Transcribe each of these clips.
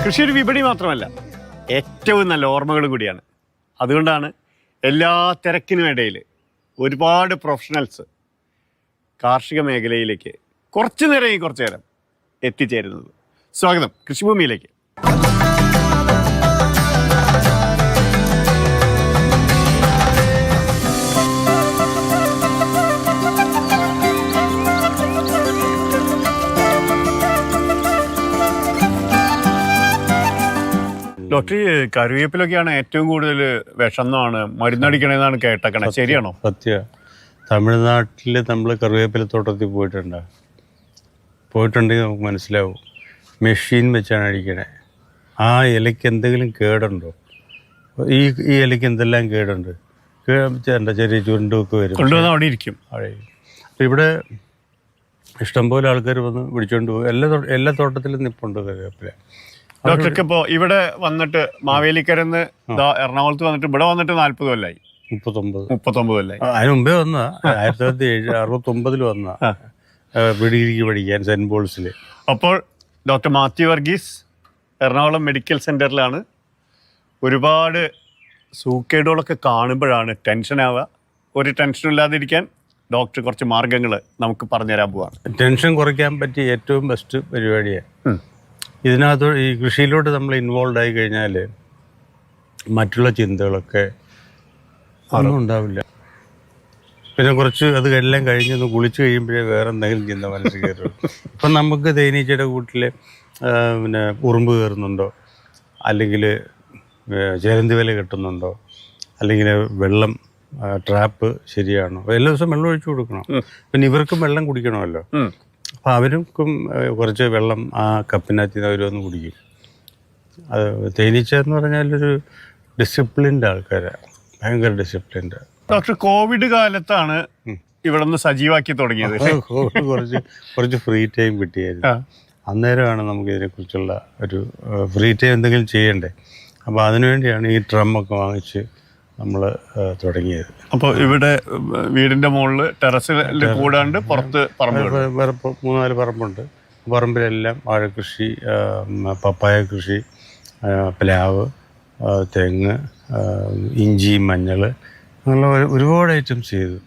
കൃഷി ഒരു വിപണി മാത്രമല്ല, ഏറ്റവും നല്ല ഓർമ്മകളും കൂടിയാണ്. അതുകൊണ്ടാണ് എല്ലാ തിരക്കിനും ഇടയിൽ ഒരുപാട് പ്രൊഫഷണൽസ് കാർഷിക മേഖലയിലേക്ക് കുറച്ചു നേരം എത്തിച്ചേരുന്നത്. സ്വാഗതം കൃഷിഭൂമിയിലേക്ക്. ഡോക്ടർ, കറിവേപ്പിലൊക്കെയാണ് ഏറ്റവും കൂടുതൽ വിഷമെന്നാണ് മരുന്നടിക്കണമെന്നാണ് കേട്ടേക്കണേ, ശരിയാണോ? സത്യം. തമിഴ്നാട്ടിൽ നമ്മൾ കറിവേപ്പിലത്തോട്ടത്തിൽ പോയിട്ടുണ്ടെങ്കിൽ നമുക്ക് മനസ്സിലാവും. മെഷീൻ വെച്ചാണ് അടിക്കണേ. ആ ഇലയ്ക്ക് എന്തെങ്കിലും കേടുണ്ടോ? ഈ ഇലയ്ക്ക് എന്തെല്ലാം കേടുണ്ട്. ചെറിയ ചുരുണ്ടൊക്കെ വരും, അവിടെ ഇരിക്കും. അപ്പോൾ ഇവിടെ ഇഷ്ടംപോലെ ആൾക്കാർ വന്ന് പിടിച്ചുകൊണ്ട് പോകും. എല്ലാ തോട്ടത്തിലും നിപ്പുണ്ട് കറിവേപ്പില. ഡോക്ടർക്ക് ഇപ്പോൾ ഇവിടെ വന്നിട്ട് മാവേലിക്കരന്ന് എറണാകുളത്ത് വന്നിട്ട് ഇവിടെ വന്നിട്ട് 40 കൊല്ലായി. 39 കൊല്ലായി. അതിന് മുമ്പേ വന്ന 1969 വന്ന ഡിഗ്രിക്ക് പഠിക്കാൻ സെന്റ് പോൾസിൽ. അപ്പോൾ ഡോക്ടർ മാത്യു വർഗീസ് എറണാകുളം മെഡിക്കൽ സെന്ററിലാണ്. ഒരുപാട് സൂക്കേടുകളൊക്കെ കാണുമ്പോഴാണ് ടെൻഷനാവുക. ഒരു ടെൻഷനും ഇല്ലാതിരിക്കാൻ ഡോക്ടർ കുറച്ച് മാർഗങ്ങൾ നമുക്ക് പറഞ്ഞുതരാൻ പോവാണ്. ടെൻഷൻ കുറയ്ക്കാൻ പറ്റിയ ഏറ്റവും ബെസ്റ്റ് പരിപാടിയാണ്. ഇതിനകത്ത് ഈ കൃഷിയിലോട്ട് നമ്മൾ ഇൻവോൾവ് ആയി കഴിഞ്ഞാൽ മറ്റുള്ള ചിന്തകളൊക്കെ ഒന്നും ഉണ്ടാവില്ല. പിന്നെ കുറച്ച് അത് എല്ലാം കഴിഞ്ഞൊന്ന് കുളിച്ച് കഴിയുമ്പോഴേ വേറെ എന്തെങ്കിലും ചിന്ത മനസ്സിൽ കയറുള്ളൂ. ഇപ്പം നമുക്ക് തേനീച്ചയുടെ കൂട്ടിൽ പിന്നെ ഉറുമ്പ് കയറുന്നുണ്ടോ, അല്ലെങ്കിൽ ചേരന്തി വല കെട്ടുന്നുണ്ടോ, അല്ലെങ്കിൽ വെള്ളം ട്രാപ്പ് ശരിയാണോ, എല്ലാ ദിവസവും വെള്ളം ഒഴിച്ചു കൊടുക്കണം. പിന്നെ ഇവർക്കും വെള്ളം കുടിക്കണമല്ലോ. അപ്പം അവർക്കും കുറച്ച് വെള്ളം ആ കപ്പിനകത്ത് നിന്ന് അവരൊന്ന് കുടിക്കും. അത് തേനീച്ച എന്ന് പറഞ്ഞാലൊരു ഡിസിപ്ലിൻഡ് ആൾക്കാരാണ്, ഭയങ്കര ഡിസിപ്ലിൻഡ്. ഡോക്ടർ, കോവിഡ് കാലത്താണ് ഇവിടെ നിന്ന് സജീവാക്കി തുടങ്ങിയത്. കുറച്ച് ഫ്രീ ടൈം കിട്ടിയായിരുന്നു. അന്നേരമാണ് നമുക്ക് ഇതിനെക്കുറിച്ചുള്ള ഒരു ഫ്രീ ടൈം എന്തെങ്കിലും ചെയ്യണ്ടേ. അപ്പോൾ അതിനുവേണ്ടിയാണ് ഈ ഡ്രമ്മൊക്കെ വാങ്ങിച്ച് നമ്മൾ തുടങ്ങിയത്. അപ്പോൾ ഇവിടെ വീടിൻ്റെ മുകളിൽ ടെറസിൽ കൂടാണ്ട് പുറത്ത് വേറെ 3-4 പറമ്പുണ്ട്. പറമ്പിലെല്ലാം വാഴക്കൃഷി, പപ്പായ കൃഷി, പ്ലാവ്, തെങ്ങ്, ഇഞ്ചി, മഞ്ഞൾ, അങ്ങനെയുള്ള ഒരുപാട് ഐറ്റംസ് ചെയ്തു.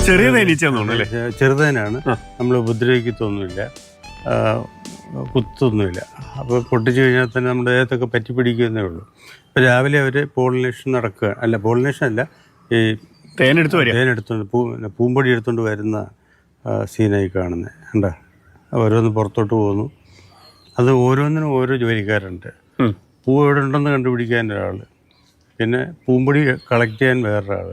ചെറിയ തേനീച്ചയാണല്ലേ? ചെറുതേനാണ്. നമ്മൾ ഉപദ്രവിക്കത്തൊന്നുമില്ല, കുത്തൊന്നുമില്ല. അപ്പോൾ പൊട്ടിച്ചു കഴിഞ്ഞാൽ തന്നെ നമ്മുടെ ദേഹത്തൊക്കെ പറ്റി പിടിക്കുന്നേ ഉള്ളൂ. ഇപ്പോൾ രാവിലെ അവർ പോളിനേഷൻ നടക്കുക, അല്ല പോളിനേഷൻ അല്ല, ഈ തേനെടുത്തോണ്ട് പൂമ്പൊടി എടുത്തുകൊണ്ട് വരുന്ന സീനായി കാണുന്നത് കണ്ടാ. ഓരോന്ന് പുറത്തോട്ട് പോകുന്നു. അത് ഓരോന്നിനും ഓരോ ജോലിക്കാരുണ്ട്. പൂ എവിടെ ഉണ്ടെന്ന് കണ്ടുപിടിക്കാൻ ഒരാൾ, പിന്നെ പൂമ്പൊടി കളക്ട് ചെയ്യാൻ വേറൊരാൾ,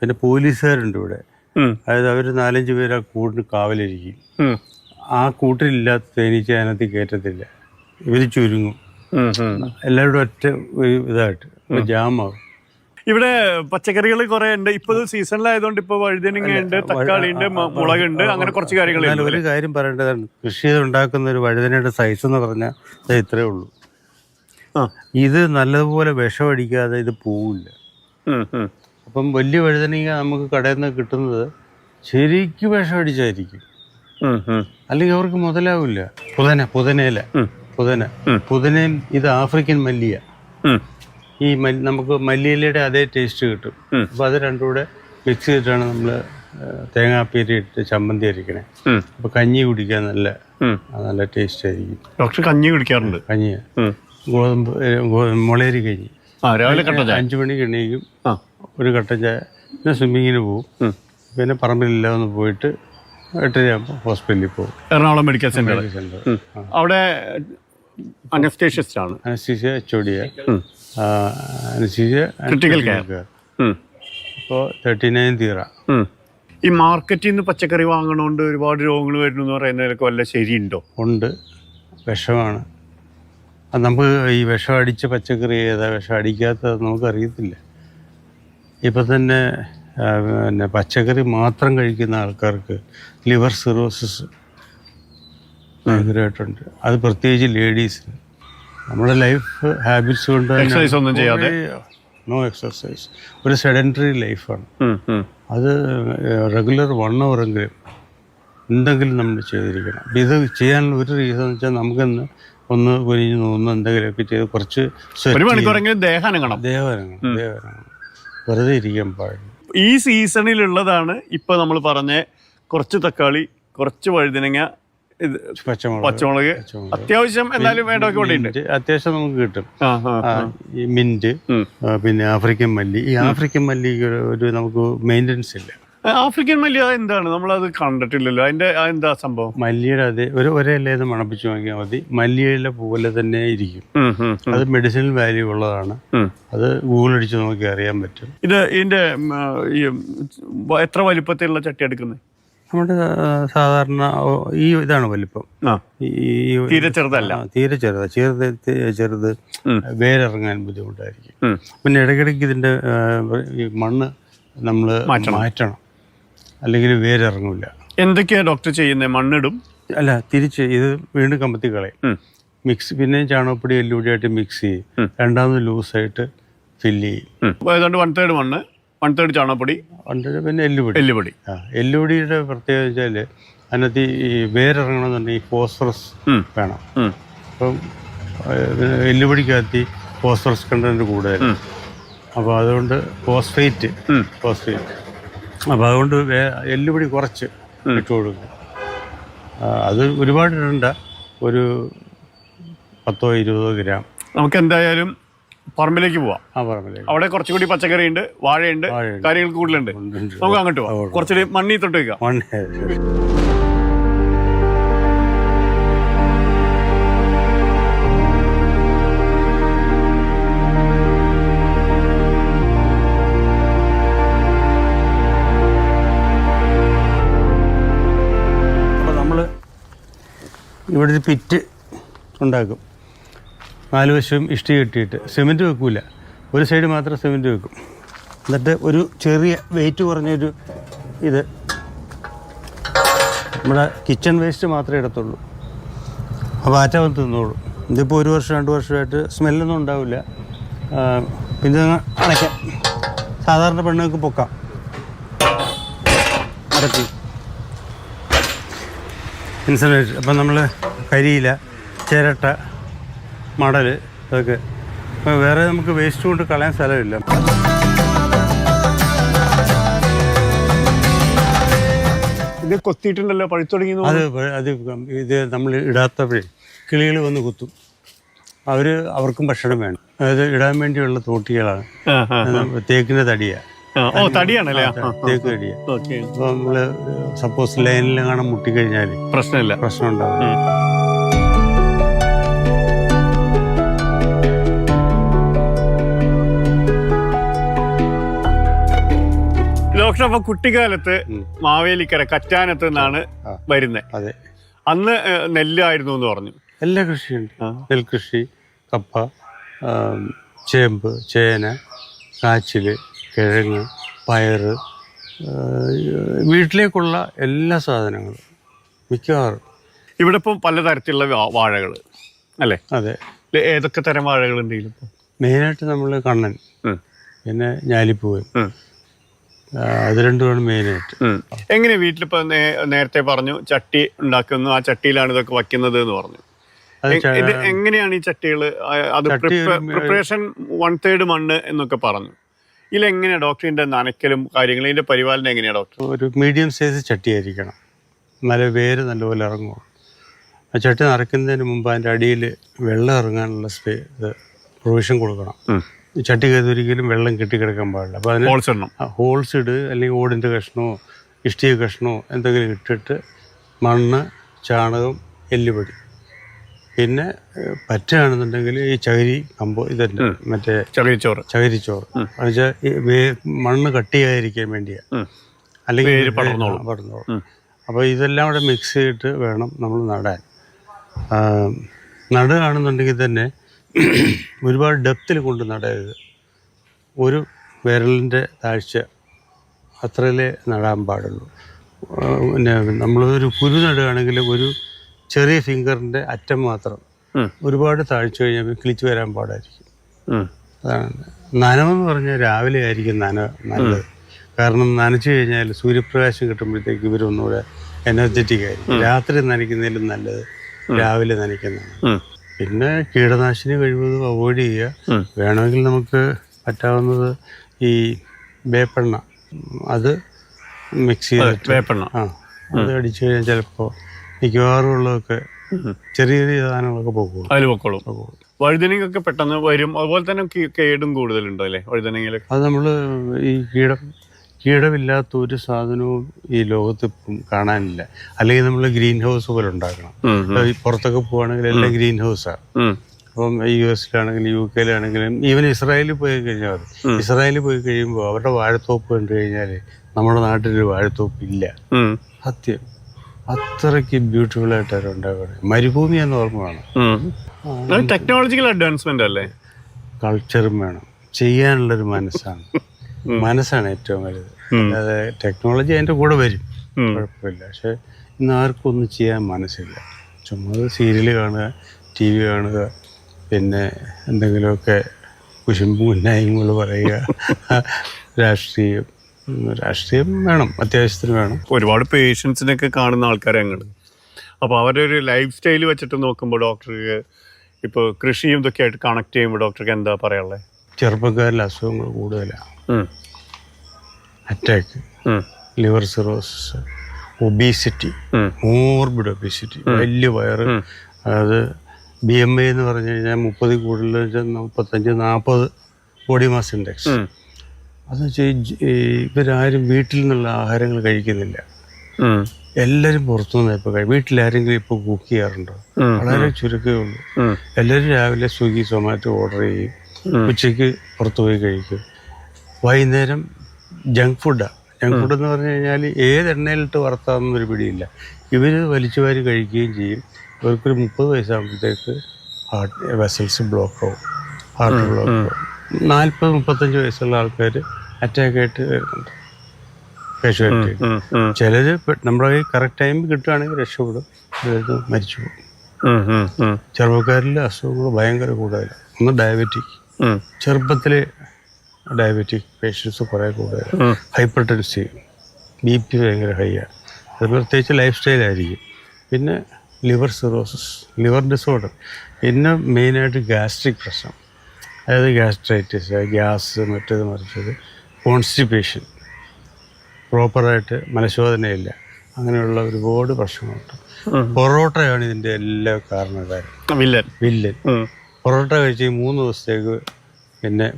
പിന്നെ പോലീസുകാരുണ്ട് ഇവിടെ. അതായത് അവർ 4-5 പേര് ആ കൂട്ടിന് കാവലിരിക്കും. ആ കൂട്ടിലില്ലാത്ത തേനീച്ച അതിനകത്ത് കയറ്റത്തില്ല. ഇവർ ചുരുങ്ങും. എല്ലാവരും ഒറ്റ ഒരു ഇതായിട്ട് ജാമാവും. ഇവിടെ പച്ചക്കറികൾ കുറെ ഉണ്ട്. ഇപ്പൊ സീസണിലായതുകൊണ്ട് ഇപ്പൊ വഴുതനങ്ങ ഉണ്ട്, തക്കാളി ഉണ്ട്, മുളകുണ്ട്, അങ്ങനെ കുറച്ച് കാര്യങ്ങൾ. ഒരു കാര്യം പറയേണ്ടതാണ്, കൃഷി ചെയ്ത് ഉണ്ടാക്കുന്ന ഒരു വഴുതനയുടെ സൈസ് എന്ന് പറഞ്ഞാൽ അത് ഇത്രേ ഉള്ളൂ. ഇത് നല്ലതുപോലെ വിഷമടിക്കാതെ ഇത് പോവില്ല. അപ്പം വലിയ വഴുതനങ്ങ നമുക്ക് കടയിൽ നിന്ന് കിട്ടുന്നത് ശരിക്കും വിഷമടിച്ചായിരിക്കും, അല്ലെങ്കിൽ അവർക്ക് മുതലാവില്ല. പുതനയും ഇത് ആഫ്രിക്കൻ മല്ലിയ. ഈ നമുക്ക് മല്ലിയിലയുടെ അതേ ടേസ്റ്റ് കിട്ടും. അപ്പോൾ അത് രണ്ടും കൂടെ മിക്സ് ചെയ്തിട്ടാണ് നമ്മൾ തേങ്ങാപ്പീരി ഇട്ട് ചമ്മന്തി അരിക്കണേ. അപ്പോൾ കഞ്ഞി കുടിക്കാൻ നല്ല ടേസ്റ്റ് ആയിരിക്കും. ഡോക്ടർ കഞ്ഞി കുടിക്കാറുണ്ട്? കഞ്ഞി മുളയരി കഞ്ഞി രാവിലെ 5 മണിക്ക് എണീക്കും, ഒരു കട്ടൻ ചായ, പിന്നെ സ്വിമ്മിങ്ങിന് പോകും, പിന്നെ പറമ്പിലെല്ലാം ഒന്ന് പോയിട്ട് 8:30 ഹോസ്പിറ്റലിൽ പോകും. Ernakulam medical centre. അവിടെ അനസ്തേഷ്യസ്റ്റ് ആണ്. Anaesthesia HOD, anaesthesia critical care. അപ്പോൾ 39 തീറ. ഈ മാർക്കറ്റിൽ നിന്ന് പച്ചക്കറി വാങ്ങണോണ്ട് ഒരുപാട് രോഗങ്ങൾ വരുന്നു എന്ന് പറയുന്നതിലൊക്കെ വല്ല ശരിയുണ്ടോ? ഉണ്ട്, വിഷമാണ്. അത് നമുക്ക് ഈ വിഷം അടിച്ച പച്ചക്കറി ഏതാ വിഷം അടിക്കാത്തത് നമുക്കറിയത്തില്ല. ഇപ്പം തന്നെ പിന്നെ പച്ചക്കറി മാത്രം കഴിക്കുന്ന ആൾക്കാർക്ക് ലിവർ സിറോസിസ് ഭയങ്കരമായിട്ടുണ്ട്. അത് പ്രത്യേകിച്ച് ലേഡീസിന്. നമ്മുടെ ലൈഫ് ഹാബിറ്റ്സ് കൊണ്ട് നോ എക്സസൈസ്, ഒരു സെഡൻറ്ററി ലൈഫാണ്. അത് റെഗുലർ 1 hour എങ്കിലും എന്തെങ്കിലും നമ്മൾ ചെയ്തിരിക്കണം. അപ്പം ഇത് ചെയ്യാനുള്ള ഒരു റീസൺ എന്ന് വെച്ചാൽ നമുക്കൊന്ന് ഒന്ന് കുനിഞ്ഞ് നോന്ന് എന്തെങ്കിലുമൊക്കെ ചെയ്ത് കുറച്ച് ദേഹനങ്ങണം വെറുതെ ഇരിക്കാൻ പാടില്ല. ഈ സീസണിലുള്ളതാണ് ഇപ്പൊ നമ്മൾ പറഞ്ഞ കുറച്ച് തക്കാളി, കുറച്ച് വഴുതനങ്ങ, പച്ചമുളക്, അത്യാവശ്യം എന്നാലും വേണ്ടൊക്കെ ഇവിടെ ഉണ്ട്. അത്യാവശ്യം നമുക്ക് കിട്ടും. ഈ മിന്റ്, പിന്നെ ആഫ്രിക്കൻ മല്ലി. ഈ ആഫ്രിക്കൻ മല്ലി ഒരു നമുക്ക് മെയിൻ്റനൻസ് ഇല്ല. ആഫ്രിക്കൻ മല്ലി എന്താണ്? നമ്മളത് കണ്ടിട്ടില്ലല്ലോ. അതിന്റെ എന്താ സംഭവം? മല്ലിയുടെ അതേ ഒരേന്ന് മണപ്പിച്ച് നോക്കിയാൽ മതി, മല്ലിയില പോലെ തന്നെ ഇരിക്കും. അത് മെഡിസിനൽ വാല്യൂ ഉള്ളതാണ്. അത് ഗൂഗിൾ അടിച്ച് നോക്കി അറിയാൻ പറ്റും. ഇതിന്റെ എത്ര വലിപ്പത്തിലുള്ള ചട്ടി എടുക്കുന്നത്? നമ്മുടെ സാധാരണ ഈ ഇതാണ് വലിപ്പം. തീരെ ചെറുതല്ല, തീരെ ചെറുത് വേരിറങ്ങാൻ ബുദ്ധിമുട്ടായിരിക്കും. പിന്നെ ഇടയ്ക്കിടയ്ക്ക് ഇതിന്റെ മണ്ണ് നമ്മൾ മാറ്റണം, അല്ലെങ്കിൽ വേരിറങ്ങില്ല. എന്തൊക്കെയാ ഡോക്ടർ ചെയ്യുന്നത്? മണ്ണിടും? അല്ല, തിരിച്ച് ഇത് വീണ്ടും കമ്പത്തി കളയും, മിക്സ്, പിന്നെ ചാണകപ്പൊടി എല്ലുപൊടിയായിട്ട് മിക്സ് ചെയ്യും, രണ്ടാമത് ലൂസായിട്ട് ഫില്ല് ചെയ്യും. ഏതാണ്ട് 1/3 മണ്ണ്, 1/3 ചാണകപ്പൊടി, പിന്നെ എല്ലുപൊടി. എല്ലുപൊടിയുടെ പ്രത്യേകത വെച്ചാൽ അതിനകത്ത് ഈ വേരിറങ്ങണമെന്നുണ്ടെങ്കിൽ ഫോസ്ഫറസ് വേണം. അപ്പം എല്ലുപൊടിക്കകത്ത് ഫോസ്ഫറസ് കണ്ടന്റ് കൂടുതൽ, അപ്പോൾ അതുകൊണ്ട് ഫോസ്ഫേറ്റ്. അപ്പോൾ അതുകൊണ്ട് എല്ലുപൊടി കുറച്ച് ഇട്ട് കൊടുക്കും. അത് ഒരുപാട് ഇടണ്ട, ഒരു 10-20 ഗ്രാം. നമുക്ക് എന്തായാലും പറമ്പിലേക്ക് പോവാം. അവിടെ കുറച്ചുകൂടി പച്ചക്കറി ഉണ്ട്, വാഴയുണ്ട്, കാര്യങ്ങൾ കൂടുതലുണ്ട്. നമുക്ക് അങ്ങോട്ട് പോവാം. കുറച്ചുകൂടി മണ്ണി തൊട്ട് വെക്കാം. അപ്പോൾ നമ്മൾ ഇവിടെ ഒരു പിറ്റ് ഉണ്ടാക്കും. 4 വശവും ഇഷ്ടി കെട്ടിയിട്ട് സിമെൻറ്റ് വെക്കൂല, ഒരു സൈഡ് മാത്രം സിമെൻറ്റ് വെക്കും. എന്നിട്ട് ഒരു ചെറിയ വെയിറ്റ് കുറഞ്ഞൊരു ഇത് നമ്മുടെ കിച്ചൺ വേസ്റ്റ് മാത്രമേ ഇടത്തുള്ളൂ. അപ്പോൾ ആറ്റ വന്ന് തിന്നോളൂ. ഇതിപ്പോൾ 1 വർഷം 2 വർഷമായിട്ട് സ്മെല്ലൊന്നും ഉണ്ടാവില്ല. പിന്നെ അടയ്ക്കാം. സാധാരണ പെണ്ണുങ്ങൾക്ക് പൊക്കാം, അടക്കി ഇൻസനേറ്റ്. അപ്പം നമ്മൾ കരിയില, ചിരട്ട, മടൽ, അതൊക്കെ വേറെ നമുക്ക് വേസ്റ്റ് കൊണ്ട് കളയാൻ സ്ഥലമില്ല. ഇത് കൊത്തിയിട്ടുണ്ടല്ലോ, പഴുത്തു തുടങ്ങി. അത് ഇത് നമ്മൾ ഇടാത്തപ്പോഴേ കിളികൾ വന്ന് കുത്തും. അവർക്കും ഭക്ഷണം വേണം. അതായത് ഇടാൻ വേണ്ടിയുള്ള തോട്ടികളാണ്. തേക്കിൻ്റെ തടിയാണ്. തടിയാണല്ലേ? തേക്ക് തടിയാണ്. അപ്പോൾ നമ്മൾ സപ്പോസ് ലൈനിൽ കാണാൻ മുട്ടിക്കഴിഞ്ഞാൽ പ്രശ്നം ഉണ്ടാവും. ഡോക്ടർ, അപ്പൊ കുട്ടിക്കാലത്ത് മാവേലിക്കര കറ്റാനത്ത് നിന്നാണ് വരുന്നത്. അന്ന് നെല്ലായിരുന്നു എന്ന് പറഞ്ഞു. എല്ലാ കൃഷിയുണ്ട്. നെൽകൃഷി, കപ്പ, ചേമ്പ്, ചേന, കാച്ചിൽ, കിഴങ്ങ്, പയറ്, വീട്ടിലേക്കുള്ള എല്ലാ സാധനങ്ങളും മിക്കവാറും. ഇവിടെ ഇപ്പം പലതരത്തിലുള്ള വാഴകൾ അല്ലേ? അതെ. ഏതൊക്കെ തരം വാഴകളുണ്ട്? മെയിനായിട്ട് നമ്മൾ കണ്ണൻ, പിന്നെ ഞാലിപ്പൂവൻ, അത് രണ്ടുമാണ് മെയിനായിട്ട്. എങ്ങനെ വീട്ടിലിപ്പോ നേരത്തെ പറഞ്ഞു ചട്ടി ഉണ്ടാക്കുന്നു, ആ ചട്ടിയിലാണ് ഇതൊക്കെ വയ്ക്കുന്നത് എന്ന് പറഞ്ഞു. ഇത് എങ്ങനെയാണ് ഈ ചട്ടികൾ? അത് പ്രിപ്പറേഷൻ 1/3 മണ്ണ് എന്നൊക്കെ പറഞ്ഞു. ഇതിലെങ്ങനെയാ ഡോക്ടറിന്റെ നനയ്ക്കലും കാര്യങ്ങളും ഇതിന്റെ പരിപാലനം എങ്ങനെയാ ഡോക്ടർ? ഒരു മീഡിയം സൈസ് ചട്ടി ആയിരിക്കണം, നല്ല വേര് നല്ലപോലെ ഇറങ്ങും. ആ ചട്ടി നിറയ്ക്കുന്നതിന് മുമ്പ് അതിൻ്റെ അടിയിൽ വെള്ളം ഇറങ്ങാനുള്ള പ്രൊവിഷൻ കൊടുക്കണം. ചട്ടിക്കകത്ത് ഒരിക്കലും വെള്ളം കെട്ടിക്കിടക്കാൻ പാടില്ല. അപ്പോൾ അതിന് ഹോൾസ് ഇട്, അല്ലെങ്കിൽ ഓടിൻ്റെ കഷ്ണമോ ഇഷ്ടിക കഷ്ണമോ എന്തെങ്കിലും ഇട്ടിട്ട് മണ്ണ്, ചാണകം, എല്ലുപൊടി, പിന്നെ പറ്റുകയാണെന്നുണ്ടെങ്കിൽ ഈ ചകിരി ഇതന്നെ മറ്റേ ചകിരിച്ചോറ് എന്നുവെച്ചാൽ മണ്ണ് കട്ടിയായിരിക്കാൻ വേണ്ടിയാണ്, അല്ലെങ്കിൽ പടർന്നോളും. അപ്പോൾ ഇതെല്ലാം കൂടെ മിക്സ് ചെയ്തിട്ട് വേണം നമ്മൾ നടാൻ. നടുകയാണെന്നുണ്ടെങ്കിൽ തന്നെ ഒരുപാട് ഡെപ്തിൽ കൊണ്ട് നടരുത്. ഒരു വിരലിൻ്റെ താഴ്ച അത്രയിലേ നടാൻ പാടുള്ളൂ. പിന്നെ നമ്മളൊരു കുരു നടുകയാണെങ്കിൽ ഒരു ചെറിയ ഫിംഗറിൻ്റെ അറ്റം മാത്രം ഒരുപാട് താഴ്ച കഴിഞ്ഞാൽ കിളിച്ച് വരാൻ പാടായിരിക്കും. അതാണ് നനവെന്ന് പറഞ്ഞാൽ രാവിലെ ആയിരിക്കും നല്ലത്. കാരണം നനച്ചു കഴിഞ്ഞാൽ സൂര്യപ്രകാശം കിട്ടുമ്പോഴത്തേക്ക് ഇവരൊന്നുകൂടെ എനർജറ്റിക് ആയിരിക്കും. രാത്രി നനയ്ക്കുന്നതിലും നല്ലത് രാവിലെ നനയ്ക്കുന്നതാണ്. പിന്നെ കീടനാശിനി കഴിവതും അവോയ്ഡ് ചെയ്യുക. വേണമെങ്കിൽ നമുക്ക് പറ്റാവുന്നത് ഈ വേപ്പെണ്ണ, അത് മിക്സ് ചെയ്തിട്ട് അത് അടിച്ചു കഴിഞ്ഞാൽ ചിലപ്പോൾ മിക്കവാറും ഉള്ളതൊക്കെ ചെറിയ ചെറിയ സാധനങ്ങളൊക്കെ പൊക്കോളും. വഴുതനങ്ങയൊക്കെ പെട്ടെന്ന് വരും. അതുപോലെ തന്നെ കേടും കൂടുതലുണ്ടോ അല്ലേ വഴുതനങ്ങയിലൊക്കെ? അത് നമ്മൾ ഈ കീടമില്ലാത്ത ഒരു സാധനവും ഈ ലോകത്ത് ഇപ്പം കാണാനില്ല. അല്ലെങ്കിൽ നമ്മൾ ഗ്രീൻ ഹൗസ് പോലെ ഉണ്ടാക്കണം. ഈ പുറത്തൊക്കെ പോവുകയാണെങ്കിൽ എല്ലാം ഗ്രീൻ ഹൗസാണ്. അപ്പം US-ലാണെങ്കിലും UK-ലാണെങ്കിലും ഈവൻ ഇസ്രായേലിൽ പോയി കഴിഞ്ഞാൽ മതി. ഇസ്രായേലിൽ പോയി കഴിയുമ്പോൾ അവരുടെ വാഴത്തോപ്പ് കണ്ടു കഴിഞ്ഞാൽ നമ്മുടെ നാട്ടിലൊരു വാഴത്തോപ്പ് ഇല്ല. സത്യം, അത്രയ്ക്ക് ബ്യൂട്ടിഫുൾ ആയിട്ട് അവർ ഉണ്ടാവുകയാണ്. മരുഭൂമി എന്ന് ഓർമ്മ വേണം. ടെക്നോളജിക്കൽ അഡ്വാൻസ്മെന്റ് അല്ലേ? കൾച്ചറും വേണം, ചെയ്യാനുള്ളൊരു മനസ്സാണ് ഏറ്റവും വലുത്. അല്ലാതെ ടെക്നോളജി അതിൻ്റെ കൂടെ വരും, കുഴപ്പമില്ല. പക്ഷെ ഇന്ന് ആർക്കും ഒന്നും ചെയ്യാൻ മനസ്സില്ല. ചുമ്മാ സീരിയൽ കാണുക, TV കാണുക, പിന്നെ എന്തെങ്കിലുമൊക്കെ കുശുമ്പും ഉന്നായ്മകൾ പറയുക. രാഷ്ട്രീയം വേണം, അത്യാവശ്യത്തിന് വേണം. ഒരുപാട് പേഷ്യൻസിനൊക്കെ കാണുന്ന ആൾക്കാരെ അങ്ങോട്ട്. അപ്പോൾ അവരുടെ ഒരു ലൈഫ് സ്റ്റൈൽ വെച്ചിട്ട് നോക്കുമ്പോൾ ഡോക്ടർക്ക് ഇപ്പോൾ കൃഷിയും ഇതൊക്കെ ആയിട്ട് കണക്ട് ചെയ്യുമ്പോൾ ഡോക്ടർക്ക് എന്താ പറയാനുള്ളത്? ചെറുപ്പക്കാരിൽ അസുഖങ്ങൾ കൂടുതലാണ്. Attack, liver cirrhosis, obesity, morbid obesity, വലിയ വയറ്. അത് BMI എന്ന് പറഞ്ഞു കഴിഞ്ഞാൽ 30 കൂടുതൽ 35-40 ബോഡി മാസ് ഇൻഡെക്സ്. അതെന്ന് വെച്ചാൽ ഇവരാരും വീട്ടിൽ നിന്നുള്ള ആഹാരങ്ങൾ കഴിക്കുന്നില്ല. എല്ലാവരും പുറത്തുനിന്ന് ഇപ്പോൾ വീട്ടിലാരെങ്കിലും ഇപ്പോൾ കുക്ക് ചെയ്യാറുണ്ടോ? വളരെ ചുരുക്കമേ ഉള്ളൂ. എല്ലാവരും രാവിലെ സ്വിഗ്ഗി, സൊമാറ്റോ ഓർഡർ ചെയ്യും, ഉച്ചയ്ക്ക് പുറത്തു പോയി കഴിക്കും. വൈകുന്നേരം ജങ്ക് ഫുഡാണ്. ജങ്ക് ഫുഡ് എന്ന് പറഞ്ഞു കഴിഞ്ഞാൽ ഏത് എണ്ണയിലിട്ട് വറുത്താന്നൊരു പിടിയില്ല. ഇവർ വലിച്ചുവാരി കഴിക്കുകയും ചെയ്യും. ഇവർക്കൊരു 30 വയസ്സാകുമ്പോഴത്തേക്ക് വെസൽസ് ബ്ലോക്ക് ആവും, ഹാർട്ട് ബ്ലോക്ക് ആവും. 40-35 വയസ്സുള്ള ആൾക്കാർ അറ്റാക്കായിട്ട് വരുന്നുണ്ട്, കാഷ്വാലിറ്റി. ചിലർ നമ്മുടെ കയ്യിൽ കറക്റ്റ് ടൈം കിട്ടുകയാണെങ്കിൽ രക്ഷപ്പെടും, ചിലർ മരിച്ചു പോകും. ചെറുപ്പക്കാരിൽ അസുഖങ്ങൾ ഭയങ്കര കൂടുതലാണ്. ഒന്ന് ഡയബറ്റിക്, ചെറുപ്പത്തിൽ ഡയബറ്റിക് പേഷ്യൻസ് കുറേ കൂടുതലാണ്. ഹൈപ്പർ ടെൻസീവ്, BP ഭയങ്കര ഹൈയാണ്. അത് പ്രത്യേകിച്ച് ലൈഫ് സ്റ്റൈലായിരിക്കും. പിന്നെ ലിവർ സിറോസിസ്, ലിവർ ഡിസോർഡർ. പിന്നെ മെയിനായിട്ട് ഗാസ്ട്രിക് പ്രശ്നം, അതായത് ഗ്യാസ്ട്രൈറ്റിസ്, ഗ്യാസ്, മറ്റേത് മറിച്ചത്, കോൺസ്റ്റിപ്പേഷൻ, പ്രോപ്പറായിട്ട് മലശോധനയില്ല, അങ്ങനെയുള്ള ഒരുപാട് പ്രശ്നങ്ങളുണ്ട്. പൊറോട്ടയാണ് ഇതിൻ്റെ എല്ലാ കാരണക്കാരും, വില്ലൻ. പൊറോട്ട കഴിച്ച് 3 ദിവസത്തേക്ക് പിന്നെ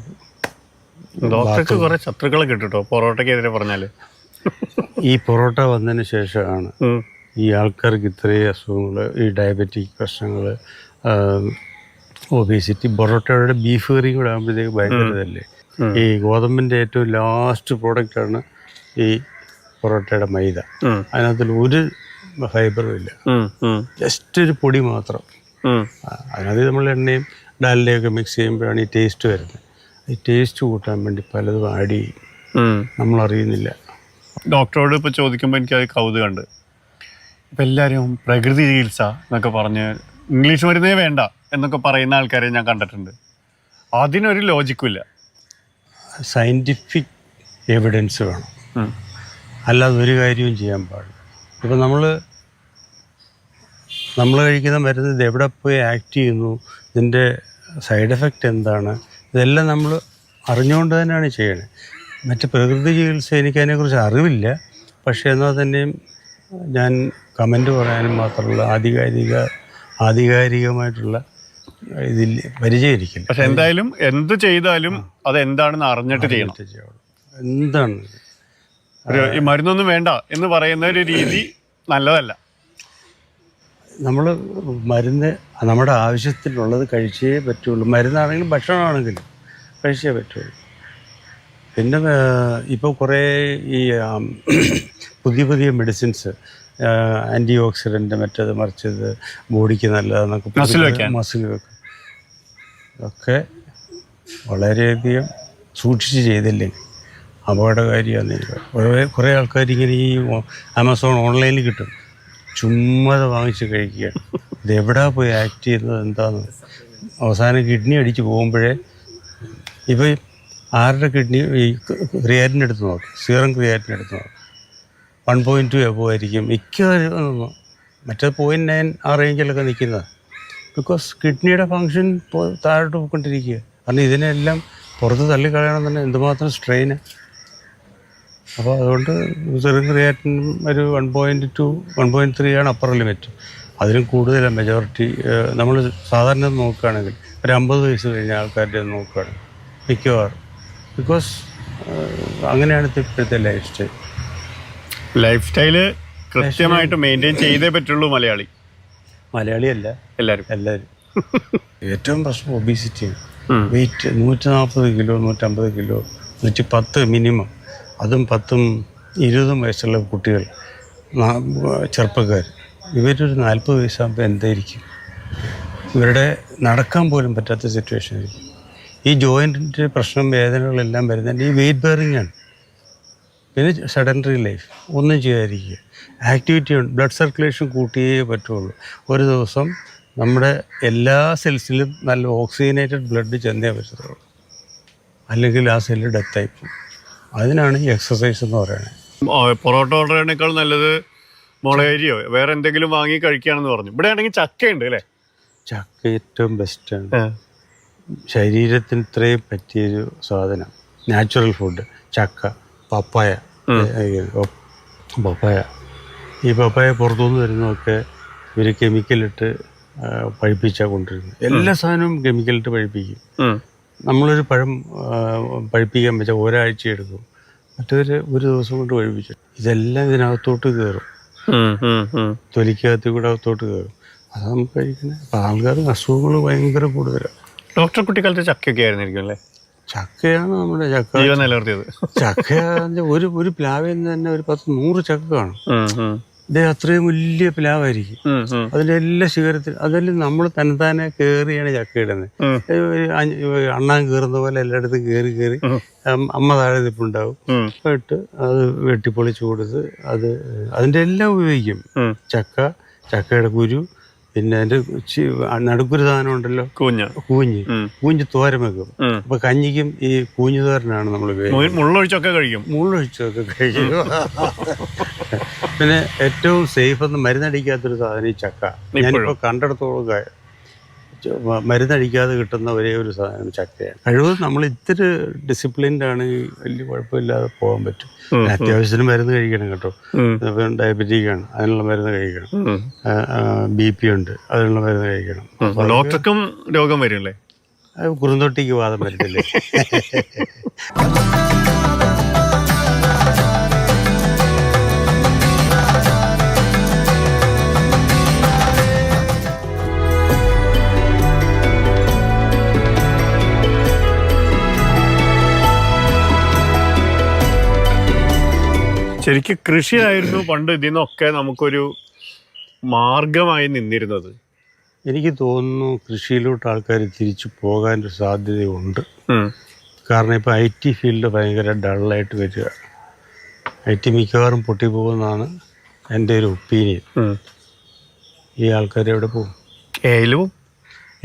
ഡോക്ടർക്ക് കുറെ ശത്രുക്കളെ കിട്ടോ പൊറോട്ടയ്ക്കെതിരെ പറഞ്ഞാൽ. ഈ പൊറോട്ട വന്നതിന് ശേഷമാണ് ഈ ആൾക്കാർക്ക് ഇത്രയും അസുഖങ്ങൾ, ഈ ഡയബറ്റിക് പ്രശ്നങ്ങൾ, ഒബേസിറ്റി. പൊറോട്ടയുടെ ബീഫ് കറിയും കൂടെ ആകുമ്പോഴത്തേക്ക് ഭയങ്കര ഇതല്ലേ. ഈ ഗോതമ്പിൻ്റെ ഏറ്റവും ലാസ്റ്റ് പ്രോഡക്റ്റാണ് ഈ പൊറോട്ടയുടെ മൈദ. അതിനകത്തിൽ ഒരു ഫൈബറും ഇല്ല, ജസ്റ്റ് ഒരു പൊടി മാത്രം. അതിനകത്ത് നമ്മൾ എണ്ണയും ഡാലിൻ്റെയൊക്കെ മിക്സ് ചെയ്യുമ്പോഴാണ് ഈ ടേസ്റ്റ് വരുന്നത്. ഈ ടേസ്റ്റ് കൂട്ടാൻ വേണ്ടി പലതും ആഡ് ചെയ്യും, നമ്മളറിയുന്നില്ല. ഡോക്ടറോട് ഇപ്പോൾ ചോദിക്കുമ്പോൾ എനിക്കത് കൗതുകമുണ്ട്. ഇപ്പം എല്ലാവരും പ്രകൃതി ചികിത്സ എന്നൊക്കെ പറഞ്ഞ് ഇംഗ്ലീഷ് മരുന്നേ വേണ്ട എന്നൊക്കെ പറയുന്ന ആൾക്കാരെ ഞാൻ കണ്ടിട്ടുണ്ട്. അതിനൊരു ലോജിക്കും ഇല്ല. സയൻറ്റിഫിക് എവിഡൻസ് വേണം, അല്ലാതെ ഒരു കാര്യവും ചെയ്യാൻ പാടില്ല. ഇപ്പം നമ്മൾ കഴിക്കുന്ന മരുന്ന് ഇത് എവിടെ പോയി ആക്ട് ചെയ്യുന്നു, ഇതിൻ്റെ സൈഡ് എഫക്റ്റ് എന്താണ്, ഇതെല്ലാം നമ്മൾ അറിഞ്ഞുകൊണ്ട് തന്നെയാണ് ചെയ്യണത്. മറ്റ് പ്രകൃതി ചികിത്സ എനിക്കതിനെക്കുറിച്ച് അറിവില്ല. പക്ഷേ എന്നാൽ തന്നെയും ഞാൻ കമൻറ്റ് പറയാനും മാത്രമുള്ള ആധികാരികമായിട്ടുള്ള ഇതിൽ പരിചയമിരിക്കില്ല. പക്ഷെ എന്തായാലും എന്ത് ചെയ്താലും അത് എന്താണെന്ന് അറിഞ്ഞിട്ട് ചെയ്യണം. എന്താണ് ഈ മരുന്നൊന്നും വേണ്ട എന്ന് പറയുന്ന ഒരു രീതി നല്ലതല്ല. നമ്മൾ മരുന്ന് നമ്മുടെ ആവശ്യത്തിനുള്ളത് കഴിച്ചേ പറ്റുള്ളൂ. മരുന്നാണെങ്കിലും ഭക്ഷണമാണെങ്കിലും കഴിച്ചേ പറ്റുള്ളൂ. പിന്നെ ഇപ്പോൾ കുറേ ഈ പുതിയ മെഡിസിൻസ്, ആൻറ്റി ഓക്സിഡൻറ്റ്, മറ്റേത് മറിച്ചത്, ബോഡിക്ക് നല്ലതെന്നൊക്കെ, മസിൽ വെക്കും, ഒക്കെ വളരെയധികം സൂക്ഷിച്ച് ചെയ്തില്ലെങ്കിൽ അപകടകാരിയാണെന്ന് എനിക്ക്. കുറേ ആൾക്കാർ ഇങ്ങനെ ഈ ആമസോൺ ഓൺലൈനിൽ കിട്ടും, ചുമ്മാതെ വാങ്ങിച്ച് കഴിക്കുകയാണ്. ഇതെവിടാ പോയി ആക്ട് ചെയ്യുന്നത് എന്താണെന്ന്. അവസാനം കിഡ്നി അടിച്ച് പോകുമ്പോഴേ ഇപ്പോൾ ആരുടെ കിഡ്നി ഈ ക്രിയാറ്റിൻ എടുത്ത് നോക്കും, സീറം ക്രിയാറ്റിൻ എടുത്ത് നോക്കും, 1.2 എബോ ആയിരിക്കും മറ്റേ 0.9 ആ റേഞ്ചിലൊക്കെ നിൽക്കുന്നത്. ബിക്കോസ് കിഡ്നിയുടെ ഫങ്ഷൻ താഴോട്ട് പോയിക്കൊണ്ടിരിക്കുക. കാരണം ഇതിനെല്ലാം പുറത്ത് തള്ളിക്കളയണം തന്നെ എന്തുമാത്രം സ്ട്രെയിന്. അപ്പോൾ അതുകൊണ്ട് സീറം ക്രിയാറ്റിൻ ഒരു 1.2 1.3 ആണ് അപ്പർ ലിമിറ്റ്. അതിലും കൂടുതലാണ് മെജോറിറ്റി. നമ്മൾ സാധാരണ നോക്കുകയാണെങ്കിൽ ഒരു 50 വയസ്സ് കഴിഞ്ഞ ആൾക്കാരുടെ നോക്കുകയാണെങ്കിൽ മിക്കവാറും. ബിക്കോസ് അങ്ങനെയാണ് ഇപ്പോഴത്തെ ലൈഫ് സ്റ്റൈൽ. ലൈഫ് സ്റ്റൈല് കൃത്യമായിട്ട് മെയിൻറ്റെയിൻ ചെയ്തേ പറ്റുള്ളൂ മലയാളിയല്ല എല്ലാവരും. ഏറ്റവും പ്രശ്നം ഒബീസിറ്റിയാണ്. Weight 140 kilo 150 kilo 110 minimum. അതും 10ഉം 20ഉം വയസ്സുള്ള കുട്ടികൾ, ചെറുപ്പക്കാർ. ഇവരൊരു 40 വയസ്സാകുമ്പോൾ എന്തായിരിക്കും? ഇവരുടെ നടക്കാൻ പോലും പറ്റാത്ത സിറ്റുവേഷൻ ആയിരിക്കും. ഈ ജോയിൻറ്റിൻ്റെ പ്രശ്നം, വേദനകളെല്ലാം വരുന്നത് ഈ വെയിറ്റ് ബെയറിംഗ് ആണ്. പിന്നെ സെഡൻറ്ററി ലൈഫ്, ഒന്നും ചെയ്യാതിരിക്കുക. ആക്ടിവിറ്റി ഉണ്ട്, ബ്ലഡ് സർക്കുലേഷൻ കൂട്ടിയേ പറ്റുള്ളൂ. ഒരു ദിവസം നമ്മുടെ എല്ലാ സെൽസിലും നല്ല ഓക്സിജനേറ്റഡ് ബ്ലഡ് ചെന്നേ പറ്റത്തുള്ളൂ, അല്ലെങ്കിൽ ആ സെല്ല് ഡെത്തായിപ്പോവും. അതിനാണ് ഈ എക്സസൈസ് എന്ന് പറയുന്നത്. പൊറോട്ട ഓർഡറിനേക്കാൾ നല്ലത് മുളകരിയോ വേറെ എന്തെങ്കിലും വാങ്ങി കഴിക്കുകയാണെന്ന് പറഞ്ഞു. ഇവിടെ ആണെങ്കിൽ ചക്കയുണ്ട് അല്ലേ? ചക്ക ഏറ്റവും ബെസ്റ്റാണ്. ശരീരത്തിന് ഇത്രയും പറ്റിയൊരു സാധനം, നാച്ചുറൽ ഫുഡ്. ചക്ക, പപ്പായ. ഈ പപ്പായ പുറത്തുനിന്ന് വരുന്നതൊക്കെ ഇവർ കെമിക്കലിട്ട് പഴുപ്പിച്ചാൽ കൊണ്ടുവരുന്നത്. എല്ലാ സാധനവും കെമിക്കലിട്ട് പഴുപ്പിക്കും. നമ്മളൊരു പഴം പഴുപ്പിക്കാൻ വെച്ചാൽ ഒരാഴ്ച എടുക്കും, മറ്റൊരു ഒരു ദിവസം കൊണ്ട് പഴുപ്പിച്ചു. ഇതെല്ലാം ഇതിനകത്തോട്ട് കയറും, തൊലിക്കകത്ത് കൂടെ അകത്തോട്ട് കയറും. അത് നമുക്ക് കഴിക്കുന്നത്. അപ്പം ആൾക്കാർക്ക് അസുഖങ്ങൾ ഭയങ്കര കൂടുതലാണ്. ഡോക്ടർ കുട്ടിക്കാലത്ത് ചക്കയൊക്കെ ആയിരുന്നിരിക്കും അല്ലേ? ചക്കയാണ് നമ്മുടെ ചക്ക നിലനിർത്തിയത്. ചക്ക ഒരു പ്ലാവിൽ നിന്ന് തന്നെ ഒരു 10-100 ചക്ക കാണും. ഇത് അത്രയും വലിയ പ്ലാവായിരിക്കും. അതിൻ്റെ എല്ലാ ശിഖരത്തിൽ അതെല്ലാം നമ്മൾ തന്നെത്താനെ കയറിയാണ് ചക്ക ഇടുന്നത്. അണ്ണാൻ കയറുന്ന പോലെ എല്ലായിടത്തും കയറി അമ്മ താഴെ നിൽപ്പുണ്ടാവും. ഇട്ട് അത് വെട്ടിപ്പൊളിച്ച് കൊടുത്ത് അതിൻ്റെ എല്ലാം ഉപയോഗിക്കും. ചക്കയുടെ കുരു, പിന്നെ അതിൻ്റെ നടുക്കൊരു സാധനം ഉണ്ടല്ലോ, കൂഞ്ഞ് തോരൻ വെക്കും. അപ്പൊ കഞ്ഞിക്കും ഈ കൂഞ്ഞു തോരനാണ് നമ്മൾ ഉപയോഗിക്കുന്നത്. മുള്ളൊഴിച്ചൊക്കെ കഴിക്കും. പിന്നെ ഏറ്റവും സേഫ് എന്ന് മരുന്നടിക്കാത്തൊരു സാധനം ഈ ചക്ക. ഞാനിപ്പോൾ കണ്ടെടുത്തോളം മരുന്നടിക്കാതെ കിട്ടുന്ന ഒരേ ഒരു സാധനം ചക്കയാണ്. കഴിവതും നമ്മൾ ഇത്തിരി ഡിസിപ്ലിൻഡ് ആണെങ്കിൽ വലിയ കുഴപ്പമില്ലാതെ പോകാൻ പറ്റും. അത്യാവശ്യത്തിന് മരുന്ന് കഴിക്കണം കേട്ടോ. ഡയബറ്റിക് ആണ്, അതിനുള്ള മരുന്ന് കഴിക്കണം. BP ഉണ്ട്, അതിനുള്ള മരുന്ന് കഴിക്കണം. ഡോക്ടർക്കും രോഗം വരില്ലേ? കുറുന്തോട്ടിക്ക് വാദം വരത്തില്ലേ? ശരിക്കും കൃഷിയായിരുന്നു പണ്ട് ഇതിൽ നിന്നൊക്കെ നമുക്കൊരു മാർഗമായി നിന്നിരുന്നത്. എനിക്ക് തോന്നുന്നു കൃഷിയിലോട്ട് ആൾക്കാർ തിരിച്ചു പോകാനൊരു സാധ്യതയുണ്ട്. കാരണം ഇപ്പോൾ IT ഫീൽഡ് ഭയങ്കര ഡള്ളായിട്ട് വരിക. IT മിക്കവാറും പൊട്ടിപ്പോകുന്നതാണ് എൻ്റെ ഒരു ഒപ്പീനിയൻ. ഈ ആൾക്കാർ എവിടെ പോകും?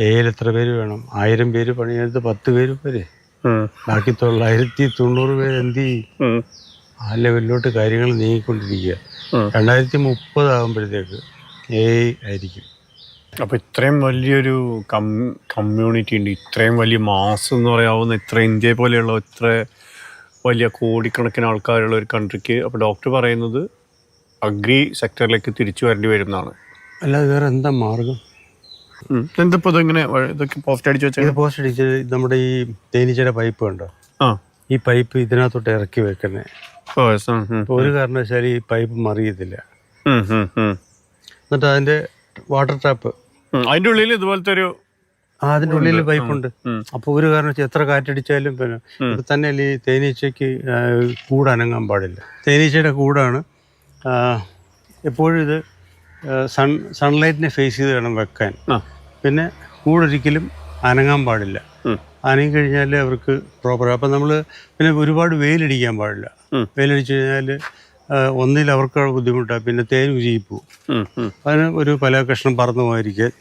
എയിൽ എത്ര പേര് വേണം? 1000 പേര് പണിയെടുത്ത് 10 പേര് പോരെ. ബാക്കി 990 പേര് എന്ത് ചെയ്യും? ആ ലെവലിലോട്ട് കാര്യങ്ങൾ നീങ്ങിക്കൊണ്ടിരിക്കുക. 2030 ആകുമ്പോഴത്തേക്ക് AI ആയിരിക്കും. അപ്പോൾ ഇത്രയും വലിയൊരു കമ്മ്യൂണിറ്റി ഉണ്ട്, ഇത്രയും വലിയ മാസ് എന്ന് പറയാവുന്ന, ഇത്ര ഇന്ത്യ പോലെയുള്ള ഇത്ര വലിയ കോടിക്കണക്കിന് ആൾക്കാരുള്ള ഒരു കൺട്രിക്ക് അപ്പോൾ ഡോക്ടർ പറയുന്നത് അഗ്രി സെക്ടറിലേക്ക് തിരിച്ചു വരേണ്ടി വരും എന്നാണ്. അല്ലാതെ വേറെ എന്താ മാർഗം? എന്തിപ്പോൾ ഇതെങ്ങനെ ഇതൊക്കെ പോസ്റ്റ് അടിച്ച് വെച്ചാൽ? പോസ്റ്റ് അടിച്ച് നമ്മുടെ ഈ തേനീച്ചയുടെ പൈപ്പ് കണ്ടോ? ഈ പൈപ്പ് ഇതിനകത്തോട്ട് ഇറക്കി വെക്കുന്നത്. ഒരു കാരണവശാലും ഈ പൈപ്പ് മറിയത്തില്ല. എന്നിട്ട് അതിന്റെ വാട്ടർ ടാപ്പ് അതിന്റെ ഉള്ളിൽ ഇതുപോലത്തെ ഒരു അതിന്റെ ഉള്ളിൽ പൈപ്പുണ്ട്. അപ്പൊ ഒരു കാരണവശാൽ എത്ര കാറ്റടിച്ചാലും പിന്നെ ഇപ്പൊ തന്നെ ഈ തേനീച്ചയ്ക്ക് കൂട് അനങ്ങാൻ പാടില്ല. തേനീച്ചയുടെ കൂടാണ്. എപ്പോഴും ഇത് സൺലൈറ്റിനെ ഫേസ് ചെയ്ത് വേണം വെക്കാൻ. പിന്നെ കൂടൊരിക്കലും അനങ്ങാൻ പാടില്ല. അനങ്ങി കഴിഞ്ഞാൽ അവർക്ക് പ്രോപ്പർ. അപ്പം നമ്മൾ പിന്നെ ഒരുപാട് വെയിലടിക്കാൻ പാടില്ല. വെയിലടിച്ചു കഴിഞ്ഞാൽ ഒന്നിൽ അവർക്ക് ബുദ്ധിമുട്ടാണ്, പിന്നെ തേൻ ഉരുകിപ്പോവും. അതിന് ഒരു പല കഷ്ണം പറന്നു പോയിരിക്കാൻ.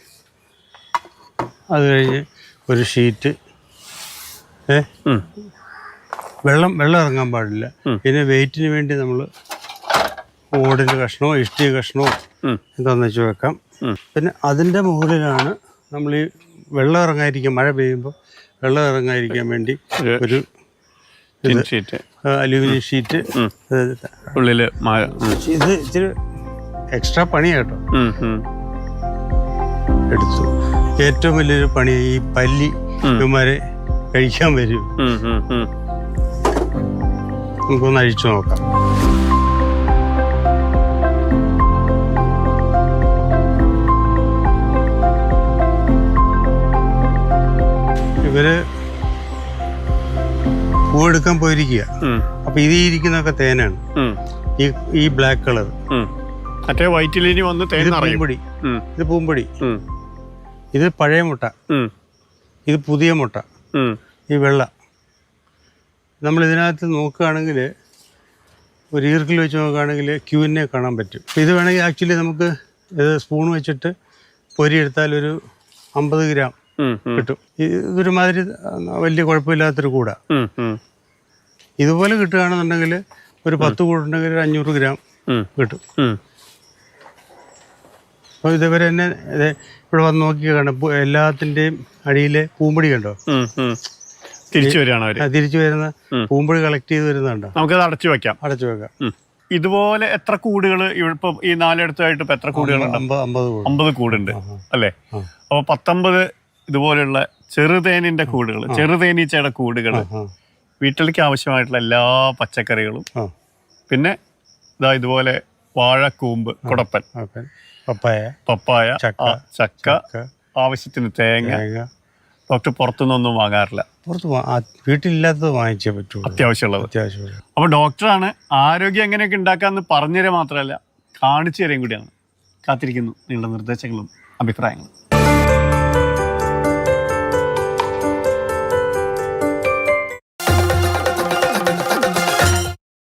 അത് കഴിഞ്ഞ് ഒരു ഷീറ്റ് വെള്ളം ഇറങ്ങാൻ പാടില്ല. പിന്നെ വെയിറ്റിന് വേണ്ടി നമ്മൾ ഓടിൻ്റെ കഷ്ണമോ ഇഷ്ടിക കഷ്ണമോ എന്താണെന്ന് വെച്ച് വെക്കാം. പിന്നെ അതിൻ്റെ മുകളിലാണ് നമ്മൾ ഈ വെള്ളം ഇറങ്ങാതിരിക്കാൻ, മഴ പെയ്യുമ്പോൾ വെള്ളം ഇറങ്ങാതിരിക്കാൻ വേണ്ടി ഒരു അലുമിനിയം ഷീറ്റ്. ഉള്ളില് ഇത് ഇച്ചിരി എക്സ്ട്രാ പണിയാട്ടോ. എടുത്തു. ഏറ്റവും വലിയൊരു പണി ഈ പല്ലി ഇവന്മാരെ കഴിക്കാൻ വരും. നമുക്കൊന്ന് അഴിച്ചു നോക്കാം. ഇവര് പൂവെടുക്കാൻ പോയിരിക്കുക. അപ്പൊ ഇത് ഇരിക്കുന്നൊക്കെ തേനാണ്. ഈ ബ്ലാക്ക് കളർ മറ്റേ വൈറ്റിലിനി വന്ന് പൂമ്പൊടി. ഇത് പൂമ്പൊടി. ഇത് പഴയ മുട്ട. ഇത് പുതിയ മുട്ട. ഈ വെള്ള. നമ്മൾ ഇതിനകത്ത് നോക്കുകയാണെങ്കിൽ ഒരു ഈർക്കിൽ വെച്ച് നോക്കുകയാണെങ്കിൽ ക്യൂവിനെ കാണാൻ പറ്റും. ഇത് വേണമെങ്കിൽ ആക്ച്വലി നമുക്ക് ഇത് സ്പൂൺ വെച്ചിട്ട് പൊരിയെടുത്താൽ ഒരു 50 ഗ്രാം കിട്ടും. ഇതൊരുമാതിരി വലിയ കുഴപ്പമില്ലാത്തൊരു കൂടാ. ഇതുപോലെ കിട്ടുകയാണെന്നുണ്ടെങ്കിൽ ഒരു 10 കൂടുണ്ടെങ്കിൽ ഒരു 500 ഗ്രാം കിട്ടും. അപ്പോൾ ഇതേവരെ തന്നെ ഇവിടെ വന്ന് നോക്കി കാണാം. എല്ലാത്തിൻ്റെയും അടിയിലെ പൂമ്പൊടി കണ്ടോ? തിരിച്ചു വരികയാണ്. തിരിച്ചു വരുന്ന പൂമ്പൊടി കളക്ട് ചെയ്ത് വരുന്നുണ്ടോ? നമുക്കത് അടച്ചു വെക്കാം. ഇതുപോലെ എത്ര കൂടുകൾ ഇപ്പൊ ഈ 4 ഇപ്പൊ എത്ര കൂടുകളുണ്ട്? 50 കൂടുണ്ട് അല്ലേ? അപ്പൊ 19 ഇതുപോലെയുള്ള ചെറുതേനിന്റെ കൂടുകൾ, ചെറുതേനീച്ചയുടെ കൂടുകൾ, വീട്ടിലേക്ക് ആവശ്യമായിട്ടുള്ള എല്ലാ പച്ചക്കറികളും, പിന്നെ ഇതാ ഇതുപോലെ വാഴക്കൂമ്പ്, കുടപ്പൻ, പപ്പായ, ചക്ക, ആവശ്യത്തിന് തേങ്ങ. ഡോക്ടർ പുറത്തുനിന്നൊന്നും വാങ്ങാറില്ല. വീട്ടിലില്ലാത്തത് വാങ്ങിച്ചേ പറ്റൂ, അത്യാവശ്യമുള്ളത്. അപ്പോൾ ഡോക്ടറാണ് ആരോഗ്യം എങ്ങനെയൊക്കെ ഉണ്ടാക്കാമെന്ന് പറഞ്ഞുതരാൻ മാത്രമല്ല കാണിച്ചു തരാൻ കൂടിയാണ്. കാത്തിരിക്കുന്നു നിങ്ങളുടെ നിർദ്ദേശങ്ങളും അഭിപ്രായങ്ങളും.